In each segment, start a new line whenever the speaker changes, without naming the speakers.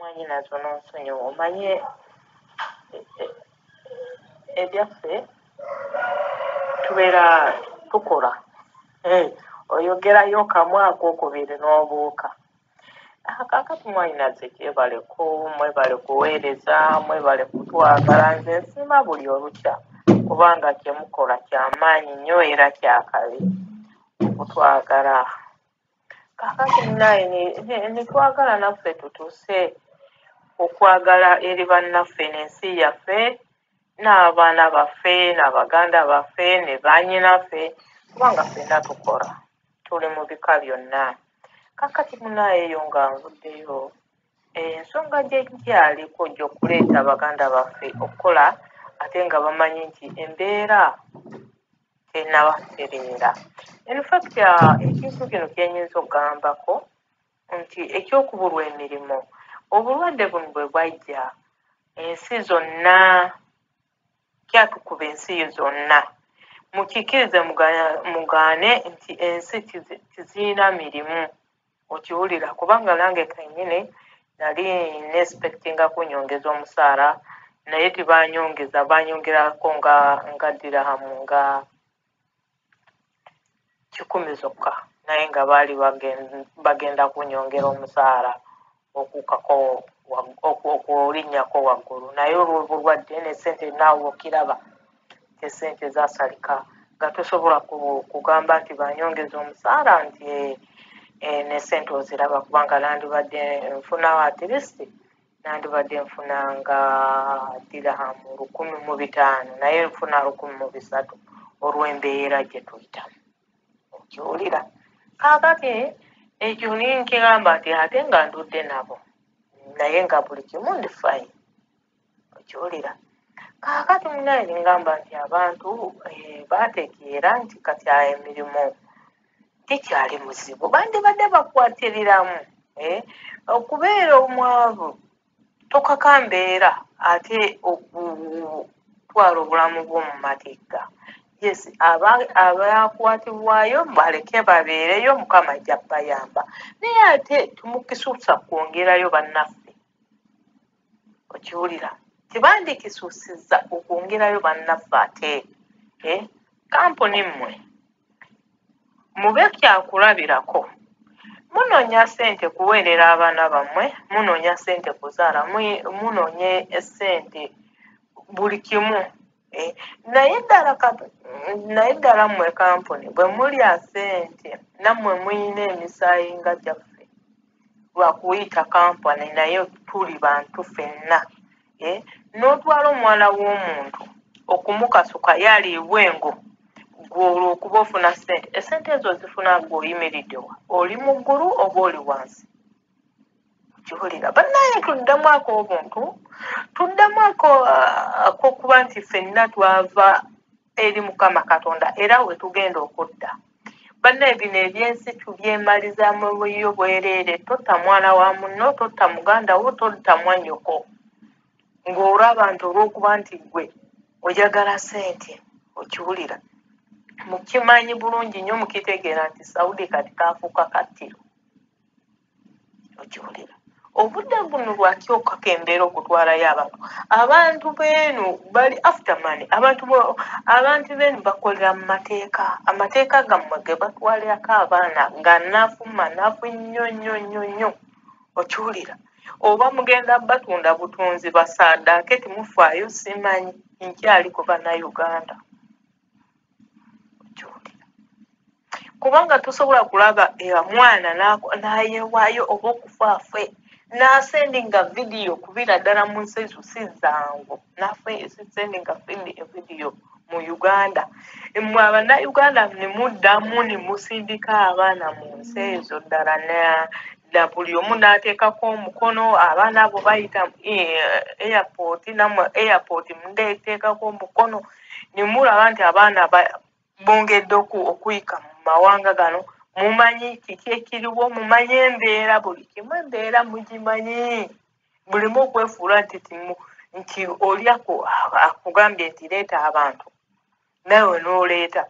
mwanyi nazo n'onsonyiwa omanye ebyaffe tubeera tukola oyogerayo kamwe akokubiri n'obuuka kakati mwanyi naze kyebaleko mwebale kuweereza mwebale kutwagala nze nsima buli olukya kubanga kyemukola kyamaanyi nnyo era kyakabi okutwagala kakati naye nitwagala naffe tutuuse okwagala eri bannaffe n'ensi yaffe n'abaana baffe n'abaganda baffe ne bannyinaffe kubanga ffenna tukola tuli mu bika byonna kakati munayeyo nga nvuddeyo ensonga gyenjaliko gy'okuleeta abaganda baffe okukola ate nga bamanyi nti embeera tenabatereera infact ekintu kino kyenyinza okugambako nti ekyokubulwa emirimu obulwadde buno bwe bwajja ensi zonna kyatukuba ensi zonna mukikkirize mugaane nti ensi tizirina mirimu okiwulira kubanga nange kennyini nali nespectinga kunyongeza omusaala naye tibanyongeza banyongerako nga dirahamu nga 10 zokka naye nga baali bagenda kunyongera omusaala okukako okulinnyako waggulu naye olw'obulwadde n'essente naawe okiraba esente zasalika nga tosobola kugamba nti banyongeza omusaala nti n'essente oziraba kubanga nandibadde nfunawo atlist nandibadde nfuna nga dirahamu 1,500 naye nfuna 1,300 olw'embeera gye tuyitamu okiwulira kakati ekyo ninkigamba nti ate nga ndudde nabo naye nga buli kimu ndi fine okiwulira kakati munaye ningamba nti abantu bategeera nti kati emirimu tekyali muzibu bandibadde bakwatiriramu okubeera omwavu tokakambeera ate okutwala obulamu bw'omu matigga yes abakwatibwayo baleke babeereyo mukama ajja bayamba naye ate tumukisuusa kwongerayo bannaffe okiwulira tebandikisuusizza okwongerayo bannaffe ate kampuni mmwe mube kyakulabirako munoonya ssente kuweerera abaana bammwe munoonya ssente kuzaala munoonye essente buli kimu naye ddala mmwe kampuni bwe mulya ssente nammwe muyina emisaayi nga gyaffe lwakuyita kampani naye tuli bantu ffenna n'otwala omwana w'omuntu okumukasuka yaliibwengo olwokuba ofuna ssente essente ezo zifuna ng'oyimiriddewa oli mu ggulu oba oli wansi kiwulira bannaye tuddemu ak'obuntu tuddemu ak'okuba nti ffenna twava eri mukama katonda era we tugenda okudda bannaye bino ebyensi tubyemalizaamu buyo bwereere totta mwana wa munno totta muganda wo totta mwannyoko ng'olaba nti olw'okuba nti gwe oyagala ssente okiwulira mukimanyi bulungi nnyo mukitegeera nti Saudi kati kaafuuka kattiro okiwulira obudde buno lwakyokako embeera okutwalayo abantu beenu bali after money abantu beenu bakolera mu mateeka amateeka gammwe ge batwalirako abaana nga nnafu nnyo okiwulira oba mugenda batunda butunzi basaadaake timufaayo simanyi nkyali ku bannayuganda kubanga tosobola kulaba mwana n'ayeewaayo oba okufaafe n'asendinga vidiyo kubira ddala mu nsi ezo si zangu naffe sisendinga vidiyo mu Uganda mmwe abannayuganda ne muddamu ne musindika abaana mu nsi ezo ddala na buli omu n'ateekako omukono abaana abo bayita airport nammwe airport mundeeteekako omukono ne mulaba nti abaana bongedde okuyika mu mawanga gano mumanyi kiki ekiriwo mumanyi embeera buli kimu embeera mugimanyi mulimu okwefuula nti olyako akugambye nti leeta abantu nawe n'oleeta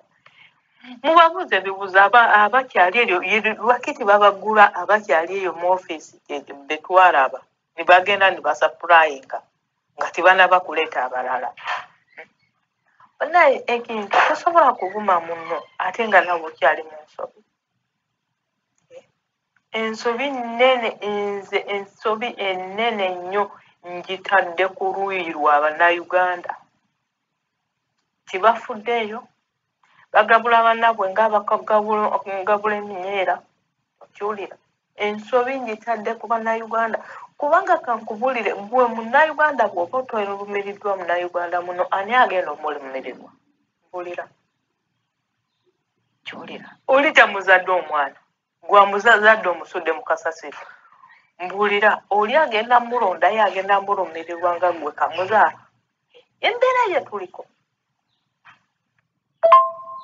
mubabuuze ebibuuzo abakyali eryo lwaki tebabagula abakyali eyo mu ofiisi betwalaba ne bagenda ne basapurayinga nga tebanaba kuleeta abalala. Naye ekintu tosobola kuvuma munno ate nga nawe okyali mu nsobi. Ensobi nnene, nze ensobi ennene nnyo ngitadde ku luuyi lwa bannayuganda. Tibafuddeeyo, bagabula bannabwe ng'abakagabula eminyeera. Okiwulira? Ensobi ngitadde ku bannayuganda kubanga kankubulire gwe munnayuganda bw'oba otolumiriddwa munnayuganda muno ani agenda omulumirirwa? Mpulira. Kiwulira? Oli tamuzadde omwana gwamuzadde omusudde mu kasasiro. Mbulira oli agenda mulondayo agenda mulumirirwa nga gwe kamuzaala. Embeera ye tuliko.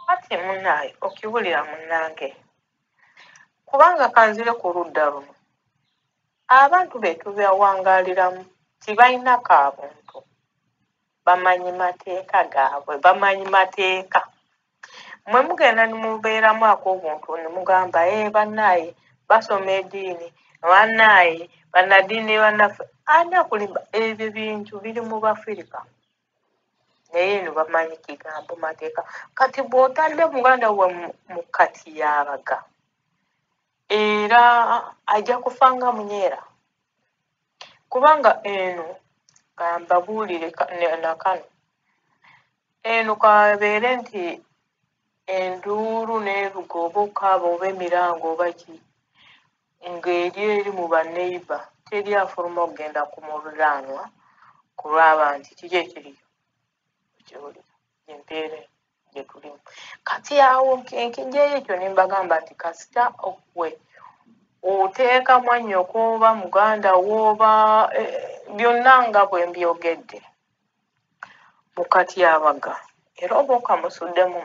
Ati munnaaye okiwulira munnange. Kubanga kanzire ku ludda luno. Abantu betu bewangaaliramu tibalina kaabuntu. Bamanyi mateeka gaabwe, bamanyi mateeka. Mwe mugenda ne mubeeramu ak'obuntu ne mugamba bannaaye basoma eddiini, bannaaye bannaddiini bannaffe. Ani akulimba ebyo bintu biri mu Bafirika. Naye eno bamanyi kigambo mateeka. Kati bw'otadde muganda we mu kati yabaga. Era ajja kufanga munyeera. Kubanga eno mbabuulire nakano. Eno kabeere nti enduulu n'ebigoba okaaba oba emirango oba ki ng'eri eri mu banneiba teri afuluma okugenda ku muliraanwa kulwaba nti kiki ekiriyo. Okiwulira? Empeera gye tulimu. Kati awo enkijjayo ekyo ne mbagamba nti kasita okwe oteeka mwannyoko oba muganda w'oba byonna nga bwe mbyogedde mu katyabaga era oba okamusuddemu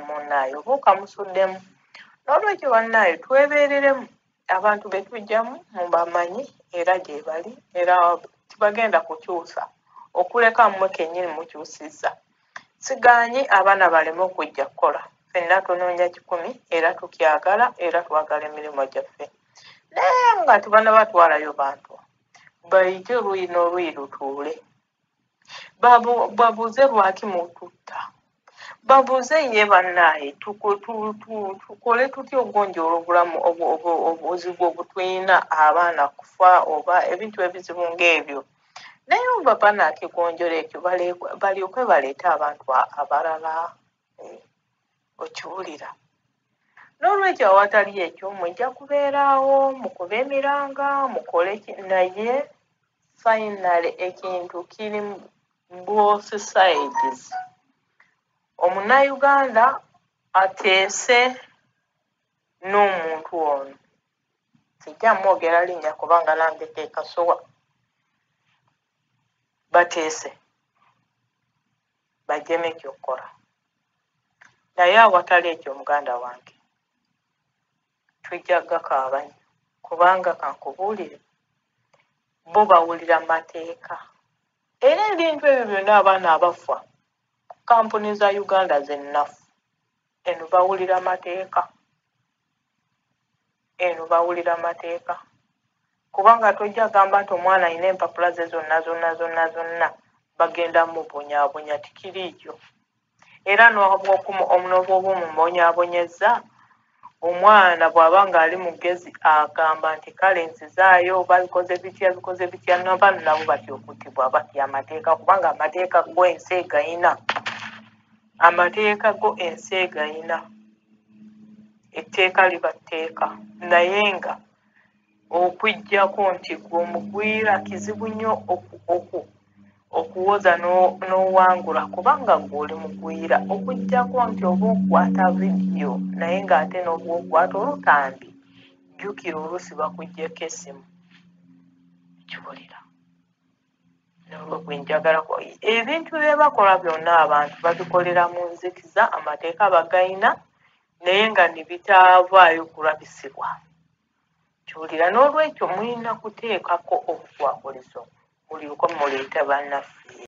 munnaye oba okamusuddemu. N'olwekyo bannaaye twebeereremu abantu be tujjamu mubamanyi era gye bali era tibagenda kukyusa okuleka mmwe kennyini mukyusizza. Sigaanyi abaana baleme okujja kukola. Ffenna tunoonya 100 era tukyagala era twagala emirimu gyaffe. Naye nga tebanabatwalayo bantu. Bayite oluuyi n'oluuyi lutuule. Babuuze lwaki mututta. Babuuze ye bannaaye tukole tutya okugonjoola obulamu obuzibu obutulina abaana kufa oba ebintu ebizibu ng'ebyo. Naye oba banaakigonjola ekyo balyoke baleete abantu abalala. Okiwulira? N'olwekyo awatali ekyo mujja kubeeraawo mukube emiranga mukole naye finally ekintu kiri both sides. Omunnayuganda ateese n'omuntu ono. Sijja mwogera linnya kubanga nange teekasowa. Bateese. Bajjemu ekyokukola. Naye awatali ekyo muganda wange. Tujja gakaaba nnyo kubanga kankubuulire bo bawulira mateeka. Era ebintu ebyo byonna abaana abafa kampuni za Uganda zennafu. Eno bawulira mateeka. Eno bawulira mateeka. Kubanga tojja gamba nti omwana alina empapula ze zonna bagenda mubonyaabonya tikiriikyo. Era n'obwoba omubonyaabonyezza omwana bw'aba ng'ali mugezi agamba nti kale nzizaayo oba bikoze bitya n'abaana nabo batya okuttibwa batya amateeka kubanga amateeka go ensi egayina. Amateeka go ensi egayina. Etteeka liba tteeka. Naye nga okujjako nti gwe omugwira kizibu nnyo okuwoza n'owangula kubanga gw'oli mugwira okujjako nti oba okwata vidiyo naye ng'ate n'oba okwata olutambi jjukira oluusi bakuggyeko essimu. Kiwulira? N'olwekwe njagalako ebintu bye bakola byonna abantu babikolera mu nzikiza amateeka bagayina naye nga ne bitaavaayo kulabisibwa. Kiwulira? N'olwekyo mulina kuteekako obukwakulizo mulyoke muleete bannaffe.